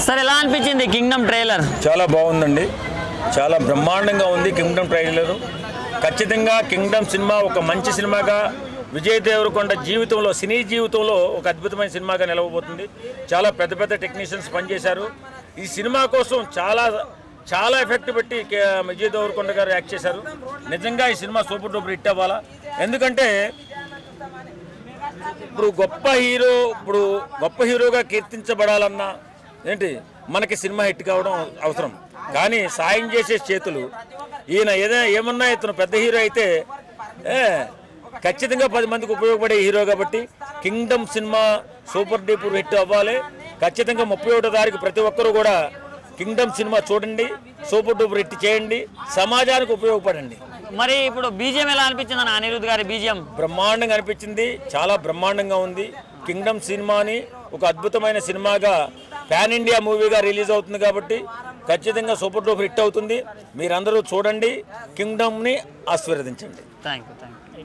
Sir ఎలా అనిపించింది Kingdom trailer? చాలా బాగుందండి, చాలా బ్రహ్మాండంగా ఉంది కింగ్డమ్ ట్రైలర్. ఖచ్చితంగా కింగ్డమ్ సినిమా ఒక మంచి సినిమాగా విజయ్ దేవరకొండ జీవితంలో, సినీ జీవితంలో ఒక అద్భుతమైన సినిమాగా నిలవబోతుంది. చాలా పెద్ద పెద్ద టెక్నీషియన్స్ పనిచేశారు ఈ సినిమా కోసం. చాలా ఎఫెక్ట్ పెట్టి విజయ్ దేవరకొండ గారు యాక్ట్ చేశారు. నిజంగా ఈ సినిమా సూపర్ డూపర్ హిట్ అవ్వాలా. ఎందుకంటే ఇప్పుడు గొప్ప హీరోగా కీర్తించబడాలన్నా ఏంటి మనకి సినిమా హిట్ కావడం అవసరం. కానీ సాయం చేసే చేతులు ఈయన ఏమన్నా ఇతను పెద్ద హీరో అయితే ఖచ్చితంగా 10 మందికి ఉపయోగపడే హీరో కాబట్టి Kingdom cinema super duper hit అవ్వాలి. ఖచ్చితంగా 31వ తారీఖు ప్రతి ఒక్కరూ కూడా కింగ్డమ్ సినిమా చూడండి, సూపర్ డూపర్ హిట్ చేయండి, సమాజానికి ఉపయోగపడండి. మరి ఇప్పుడు బీజిఎం ఎలా అనిపించింది అన్న? అనిరుద్ధ్ గారి బీజిఎం బ్రహ్మాండంగా అనిపించింది, చాలా బ్రహ్మాండంగా ఉంది. కింగ్డమ్ సినిమాని ఒక అద్భుతమైన సినిమాగా పాన్ ఇండియా మూవీగా రిలీజ్ అవుతుంది కాబట్టి ఖచ్చితంగా సూపర్ డూపర్ హిట్ అవుతుంది. మీరందరూ చూడండి, కింగ్డమ్ని ఆశీర్వదించండి. Thank you.